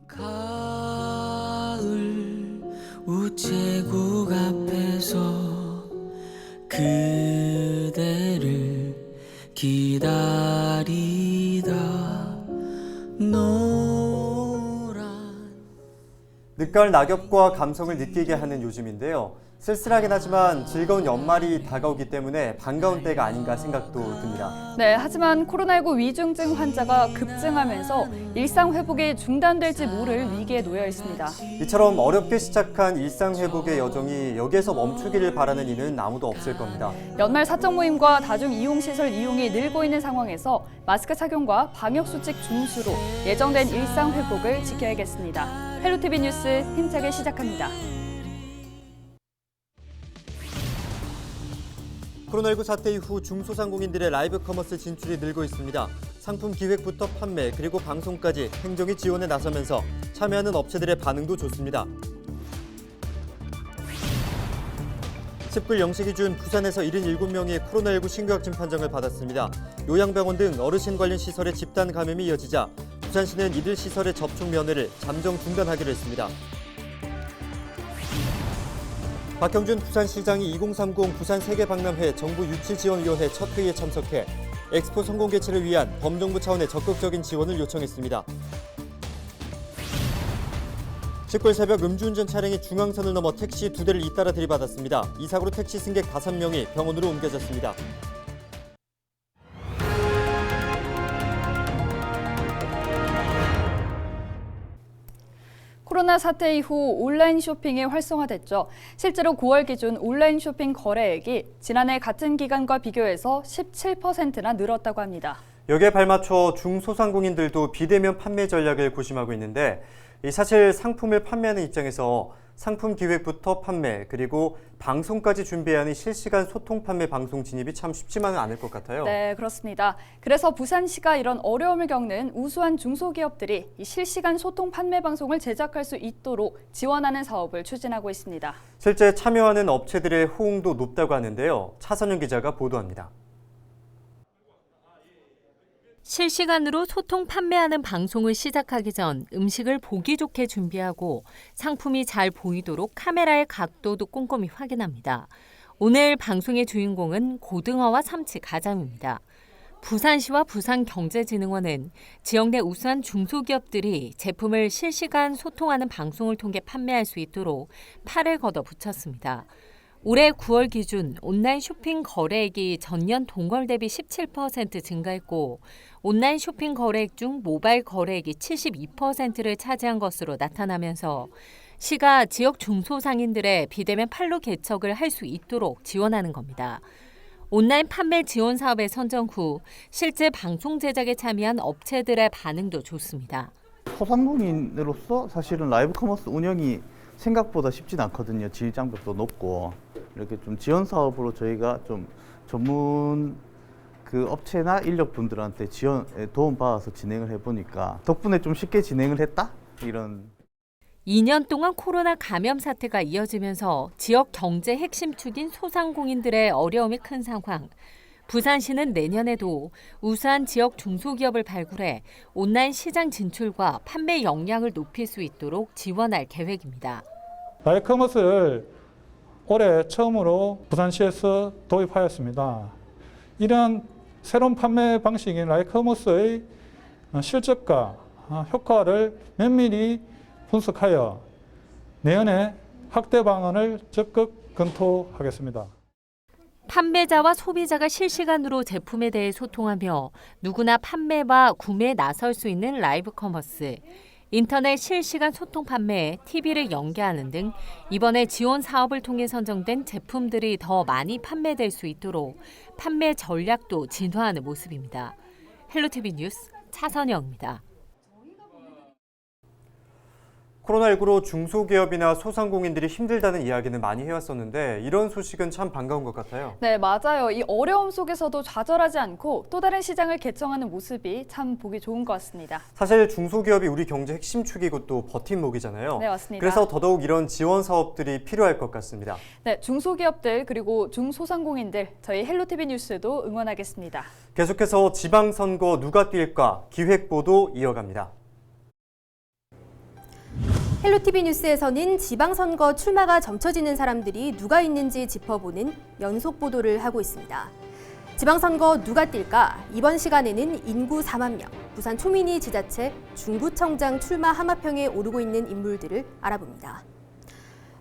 가을 우체국 앞에서 그대를 기다리다 노란 늦가을 낙엽과 감성을 느끼게 하는 요즘인데요. 쓸쓸하긴 하지만 즐거운 연말이 다가오기 때문에 반가운 때가 아닌가 생각도 듭니다. 네, 하지만 코로나19 위중증 환자가 급증하면서 일상 회복이 중단될지 모를 위기에 놓여 있습니다. 이처럼 어렵게 시작한 일상 회복의 여정이 여기에서 멈추기를 바라는 이는 아무도 없을 겁니다. 연말 사적 모임과 다중 이용시설 이용이 늘고 있는 상황에서 마스크 착용과 방역수칙 준수로 예정된 일상 회복을 지켜야겠습니다. 헬로티비 뉴스 힘차게 시작합니다. 코로나19 사태 이후 중소상공인들의 라이브 커머스 진출이 늘고 있습니다. 상품 기획부터 판매 그리고 방송까지 행정이 지원에 나서면서 참여하는 업체들의 반응도 좋습니다. 10불 0시 기준 부산에서 77명이 코로나19 신규 확진 판정을 받았습니다. 요양병원 등 어르신 관련 시설의 집단 감염이 이어지자 부산시는 이들 시설의 접촉 면회를 잠정 중단하기로 했습니다. 박형준 부산시장이 2030 부산 세계박람회 정부 유치지원위원회 첫 회의에 참석해 엑스포 성공 개최를 위한 범정부 차원의 적극적인 지원을 요청했습니다. 19일 새벽 음주운전 차량이 중앙선을 넘어 택시 2대를 잇따라 들이받았습니다. 이 사고로 택시 승객 5명이 병원으로 옮겨졌습니다. 코로나 사태 이후 온라인 쇼핑이 활성화됐죠. 실제로 9월 기준 온라인 쇼핑 거래액이 지난해 같은 기간과 비교해서 17%나 늘었다고 합니다. 여기에 발맞춰 중소상공인들도 비대면 판매 전략을 고심하고 있는데 사실 상품을 판매하는 입장에서 상품 기획부터 판매 그리고 방송까지 준비해야 하는 실시간 소통 판매 방송 진입이 참 쉽지만은 않을 것 같아요. 네, 그렇습니다. 그래서 부산시가 이런 어려움을 겪는 우수한 중소기업들이 이 실시간 소통 판매 방송을 제작할 수 있도록 지원하는 사업을 추진하고 있습니다. 실제 참여하는 업체들의 호응도 높다고 하는데요. 차선영 기자가 보도합니다. 실시간으로 소통 판매하는 방송을 시작하기 전 음식을 보기 좋게 준비하고 상품이 잘 보이도록 카메라의 각도도 꼼꼼히 확인합니다. 오늘 방송의 주인공은 고등어와 삼치, 가자미입니다. 부산시와 부산경제진흥원은 지역 내 우수한 중소기업들이 제품을 실시간 소통하는 방송을 통해 판매할 수 있도록 팔을 걷어 붙였습니다. 올해 9월 기준 온라인 쇼핑 거래액이 전년 동월 대비 17% 증가했고 온라인 쇼핑 거래액 중 모바일 거래액이 72%를 차지한 것으로 나타나면서 시가 지역 중소상인들의 비대면 판로 개척을 할 수 있도록 지원하는 겁니다. 온라인 판매 지원 사업의 선정 후 실제 방송 제작에 참여한 업체들의 반응도 좋습니다. 소상공인으로서 사실은 라이브 커머스 운영이 생각보다 쉽진 않거든요. 지휘 장벽도 높고 이렇게 좀 지원 사업으로 저희가 좀 전문 그 업체나 인력분들한테 도움 받아서 진행을 해보니까 덕분에 좀 쉽게 진행을 했다 이런. 2년 동안 코로나 감염 사태가 이어지면서 지역 경제 핵심 축인 소상공인들의 어려움이 큰 상황. 부산시는 내년에도 우수한 지역 중소기업을 발굴해 온라인 시장 진출과 판매 역량을 높일 수 있도록 지원할 계획입니다. 라이브 커머스를 올해 처음으로 부산시에서 도입하였습니다. 이러한 새로운 판매 방식인 라이브 커머스의 실적과 효과를 면밀히 분석하여 내년에 확대 방안을 적극 검토하겠습니다. 판매자와 소비자가 실시간으로 제품에 대해 소통하며 누구나 판매와 구매에 나설 수 있는 라이브 커머스, 인터넷 실시간 소통 판매에 TV를 연계하는 등 이번에 지원 사업을 통해 선정된 제품들이 더 많이 판매될 수 있도록 판매 전략도 진화하는 모습입니다. 헬로티비 뉴스 차선영입니다. 코로나19로 중소기업이나 소상공인들이 힘들다는 이야기는 많이 해왔었는데 이런 소식은 참 반가운 것 같아요. 네, 맞아요. 이 어려움 속에서도 좌절하지 않고 또 다른 시장을 개척하는 모습이 참 보기 좋은 것 같습니다. 사실 중소기업이 우리 경제 핵심 축이고 또 버팀목이잖아요. 네, 맞습니다. 그래서 더더욱 이런 지원 사업들이 필요할 것 같습니다. 네, 중소기업들 그리고 중소상공인들 저희 헬로티비 뉴스도 응원하겠습니다. 계속해서 지방선거 누가 뛸까 기획보도 이어갑니다. 헬로티비 뉴스에서는 지방선거 출마가 점쳐지는 사람들이 누가 있는지 짚어보는 연속 보도를 하고 있습니다. 지방선거 누가 뛸까? 이번 시간에는 인구 4만 명, 부산 초미니 지자체 중구청장 출마 하마평에 오르고 있는 인물들을 알아봅니다.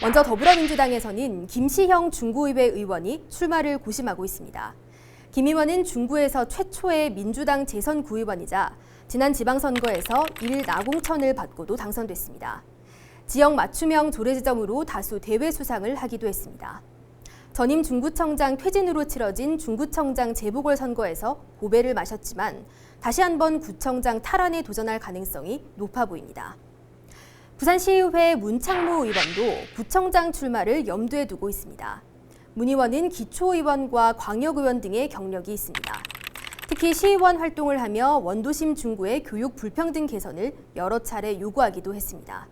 먼저 더불어민주당에서는 김시형 중구의회 의원이 출마를 고심하고 있습니다. 김 의원은 중구에서 최초의 민주당 재선 구의원이자 지난 지방선거에서 1나공천을 받고도 당선됐습니다. 지역 맞춤형 조례지점으로 다수 대회 수상을 하기도 했습니다. 전임 중구청장 퇴진으로 치러진 중구청장 재보궐선거에서 고배를 마셨지만 다시 한번 구청장 탈환에 도전할 가능성이 높아 보입니다. 부산시의회 문창무 의원도 구청장 출마를 염두에 두고 있습니다. 문 의원은 기초의원과 광역의원 등의 경력이 있습니다. 특히 시의원 활동을 하며 원도심 중구의 교육 불평등 개선을 여러 차례 요구하기도 했습니다.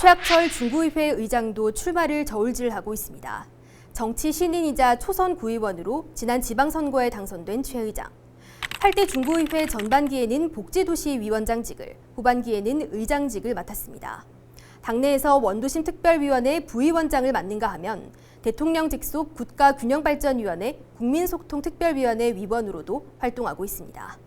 최학철 중구의회 의장도 출마를 저울질하고 있습니다. 정치 신인이자 초선 구의원으로 지난 지방선거에 당선된 최 의장. 8대 중구의회 전반기에는 복지도시 위원장직을, 후반기에는 의장직을 맡았습니다. 당내에서 원도심 특별위원회 부위원장을 맡는가 하면 대통령 직속 국가균형발전위원회 국민소통특별위원회 위원으로도 활동하고 있습니다.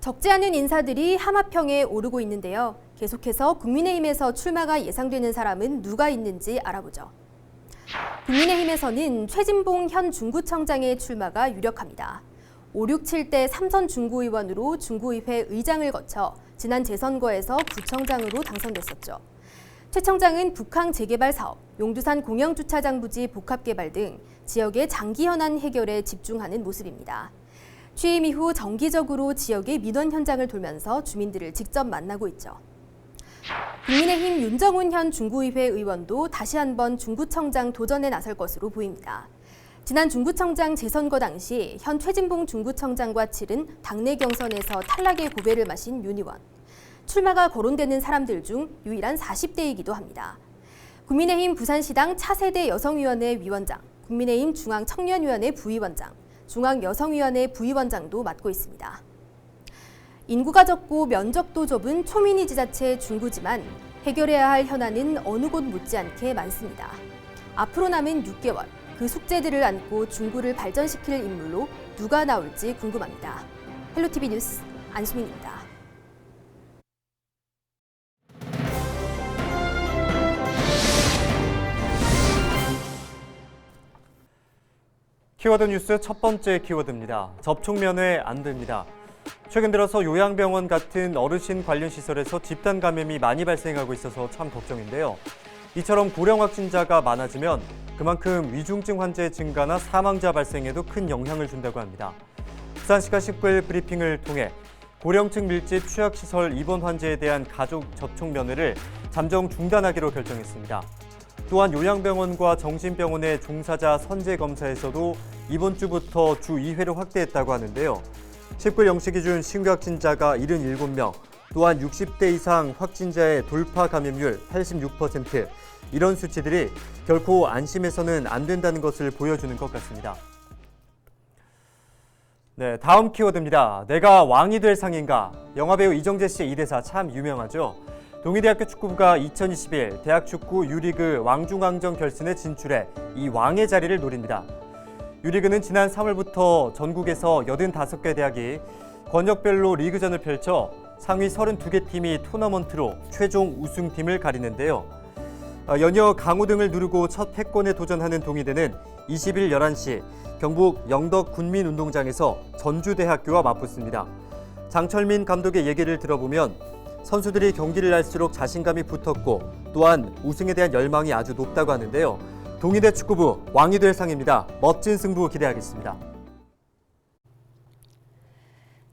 적지 않은 인사들이 하마평에 오르고 있는데요. 계속해서 국민의힘에서 출마가 예상되는 사람은 누가 있는지 알아보죠. 국민의힘에서는 최진봉 현 중구청장의 출마가 유력합니다. 5, 6, 7대 3선 중구의원으로 중구의회 의장을 거쳐 지난 재선거에서 구청장으로 당선됐었죠. 최 청장은 북항 재개발 사업, 용두산 공영주차장 부지 복합개발 등 지역의 장기 현안 해결에 집중하는 모습입니다. 취임 이후 정기적으로 지역의 민원 현장을 돌면서 주민들을 직접 만나고 있죠. 국민의힘 윤정훈 현 중구의회 의원도 다시 한번 중구청장 도전에 나설 것으로 보입니다. 지난 중구청장 재선거 당시 현 최진봉 중구청장과 치른 당내 경선에서 탈락의 고배를 마신 윤 의원. 출마가 거론되는 사람들 중 유일한 40대이기도 합니다. 국민의힘 부산시당 차세대 여성위원회 위원장, 국민의힘 중앙청년위원회 부위원장, 중앙여성위원회 부위원장도 맡고 있습니다. 인구가 적고 면적도 좁은 초미니 지자체 중구지만 해결해야 할 현안은 어느 곳 못지않게 많습니다. 앞으로 남은 6개월, 그 숙제들을 안고 중구를 발전시킬 인물로 누가 나올지 궁금합니다. 헬로티비 뉴스 안수민입니다. 키워드 뉴스 첫 번째 키워드입니다. 접촉면회 안 됩니다. 최근 들어서 요양병원 같은 어르신 관련 시설에서 집단 감염이 많이 발생하고 있어서 참 걱정인데요. 이처럼 고령 확진자가 많아지면 그만큼 위중증 환자의 증가나 사망자 발생에도 큰 영향을 준다고 합니다. 부산시가 19일 브리핑을 통해 고령층 밀집 취약시설 입원 환자에 대한 가족 접촉 면회를 잠정 중단하기로 결정했습니다. 또한 요양병원과 정신병원의 종사자 선제 검사에서도 이번 주부터 주 2회로 확대했다고 하는데요. 19일 0시 기준 신규 확진자가 77명, 또한 60대 이상 확진자의 돌파 감염률 86%, 이런 수치들이 결코 안심해서는 안 된다는 것을 보여주는 것 같습니다. 네, 다음 키워드입니다. 내가 왕이 될 상인가? 영화배우 이정재 씨의 이 대사 참 유명하죠. 동의대학교 축구부가 2021 대학축구 U리그 왕중왕전 결승에 진출해 이 왕의 자리를 노립니다. U리그는 지난 3월부터 전국에서 85개 대학이 권역별로 리그전을 펼쳐 상위 32개 팀이 토너먼트로 최종 우승팀을 가리는데요. 연이어 강호 등을 누르고 첫 패권에 도전하는 동의대는 20일 11시 경북 영덕군민운동장에서 전주대학교와 맞붙습니다. 장철민 감독의 얘기를 들어보면 선수들이 경기를 할수록 자신감이 붙었고 또한 우승에 대한 열망이 아주 높다고 하는데요. 동의대 축구부 왕이 될 상입니다. 멋진 승부 기대하겠습니다.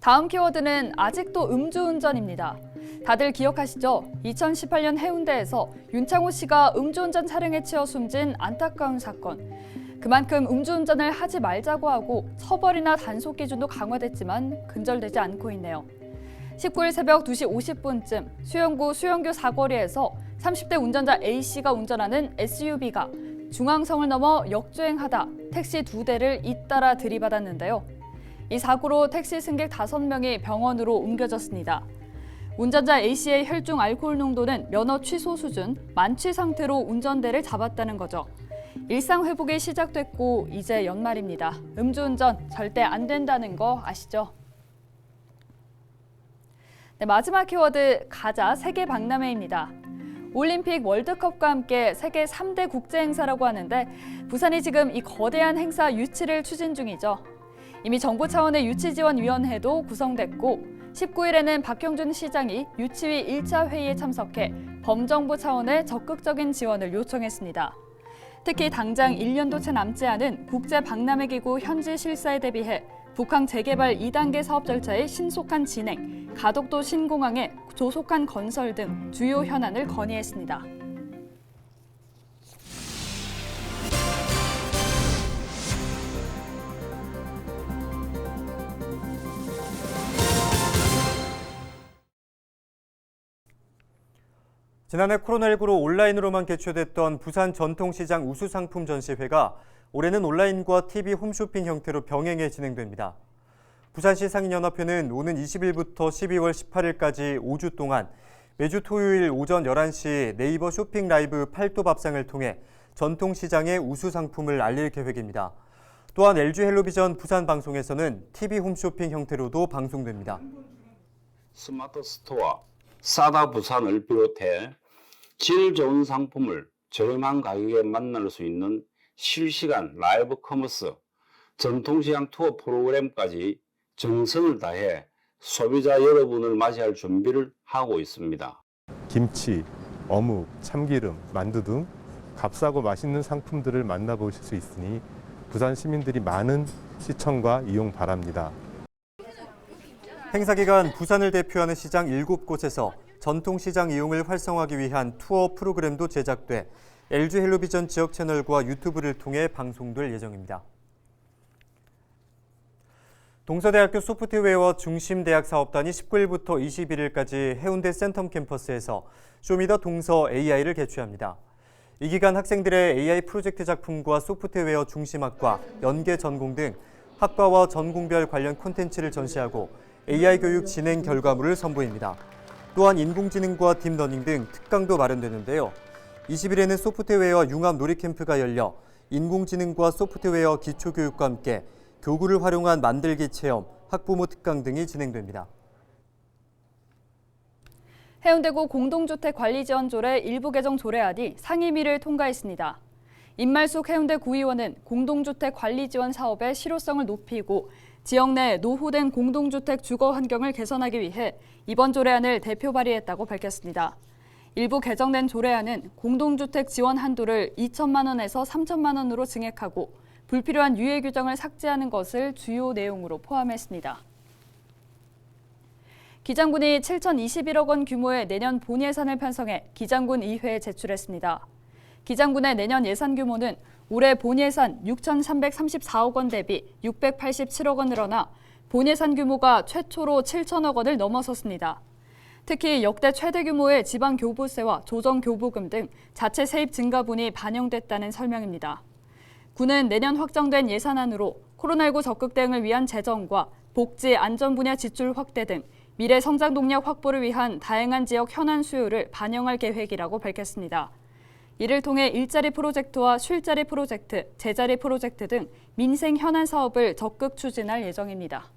다음 키워드는 아직도 음주운전입니다. 다들 기억하시죠? 2018년 해운대에서 윤창호 씨가 음주운전 차량에 치여 숨진 안타까운 사건. 그만큼 음주운전을 하지 말자고 하고 처벌이나 단속 기준도 강화됐지만 근절되지 않고 있네요. 19일 새벽 2시 50분쯤 수영구 수영교 사거리에서 30대 운전자 A씨가 운전하는 SUV가 중앙성을 넘어 역주행하다 택시 2대를 잇따라 들이받았는데요. 이 사고로 택시 승객 5명이 병원으로 옮겨졌습니다. 운전자 A씨의 혈중 알코올 농도는 면허 취소 수준, 만취 상태로 운전대를 잡았다는 거죠. 일상 회복이 시작됐고 이제 연말입니다. 음주운전 절대 안 된다는 거 아시죠? 네, 마지막 키워드 가자 세계 박람회입니다. 올림픽 월드컵과 함께 세계 3대 국제 행사라고 하는데 부산이 지금 이 거대한 행사 유치를 추진 중이죠. 이미 정부 차원의 유치지원위원회도 구성됐고 19일에는 박형준 시장이 유치위 1차 회의에 참석해 범정부 차원의 적극적인 지원을 요청했습니다. 특히 당장 1년도 채 남지 않은 국제박람회기구 현지 실사에 대비해 북항 재개발 2단계 사업 절차의 신속한 진행, 가덕도 신공항의 조속한 건설 등 주요 현안을 건의했습니다. 지난해 코로나19로 온라인으로만 개최됐던 부산 전통시장 우수상품 전시회가 올해는 온라인과 TV 홈쇼핑 형태로 병행해 진행됩니다. 부산시 상인연합회는 오는 20일부터 12월 18일까지 5주 동안 매주 토요일 오전 11시 네이버 쇼핑 라이브 팔도 밥상을 통해 전통시장의 우수상품을 알릴 계획입니다. 또한 LG 헬로비전 부산 방송에서는 TV 홈쇼핑 형태로도 방송됩니다. 스마트 스토어 싸다 부산을 비롯해 질 좋은 상품을 저렴한 가격에 만날 수 있는 실시간 라이브 커머스, 전통시장 투어 프로그램까지 정성을 다해 소비자 여러분을 맞이할 준비를 하고 있습니다. 김치, 어묵, 참기름, 만두 등 값싸고 맛있는 상품들을 만나보실 수 있으니 부산 시민들이 많은 시청과 이용 바랍니다. 행사 기간 부산을 대표하는 시장 7곳에서 전통시장 이용을 활성화하기 위한 투어 프로그램도 제작돼 LG 헬로비전 지역 채널과 유튜브를 통해 방송될 예정입니다. 동서대학교 소프트웨어 중심대학 사업단이 19일부터 21일까지 해운대 센텀 캠퍼스에서 쇼미더 동서 AI를 개최합니다. 이 기간 학생들의 AI 프로젝트 작품과 소프트웨어 중심학과, 연계 전공 등 학과와 전공별 관련 콘텐츠를 전시하고 AI 교육 진행 결과물을 선보입니다. 또한 인공지능과 딥러닝 등 특강도 마련되는데요. 20일에는 소프트웨어 융합 놀이캠프가 열려 인공지능과 소프트웨어 기초교육과 함께 교구를 활용한 만들기 체험, 학부모 특강 등이 진행됩니다. 해운대구 공동주택관리지원조례 일부 개정 조례안이 상임위를 통과했습니다. 임말숙 해운대 구의원은 공동주택 관리 지원 사업의 실효성을 높이고 지역 내 노후된 공동주택 주거 환경을 개선하기 위해 이번 조례안을 대표 발의했다고 밝혔습니다. 일부 개정된 조례안은 공동주택 지원 한도를 2천만 원에서 3천만 원으로 증액하고 불필요한 유예 규정을 삭제하는 것을 주요 내용으로 포함했습니다. 기장군이 7,021억 원 규모의 내년 본 예산을 편성해 기장군 의회에 제출했습니다. 기장군의 내년 예산 규모는 올해 본 예산 6,334억 원 대비 687억 원 늘어나 본 예산 규모가 최초로 7천억 원을 넘어섰습니다. 특히 역대 최대 규모의 지방교부세와 조정교부금 등 자체 세입 증가분이 반영됐다는 설명입니다. 군은 내년 확정된 예산안으로 코로나19 적극 대응을 위한 재정과 복지, 안전 분야 지출 확대 등 미래 성장 동력 확보를 위한 다양한 지역 현안 수요를 반영할 계획이라고 밝혔습니다. 이를 통해 일자리 프로젝트와 쉴자리 프로젝트, 제자리 프로젝트 등 민생 현안 사업을 적극 추진할 예정입니다.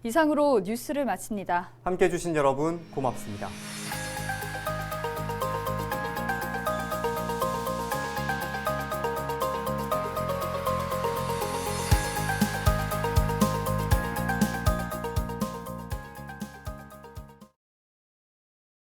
이상으로 뉴스를 마칩니다. 함께해 주신 여러분 고맙습니다.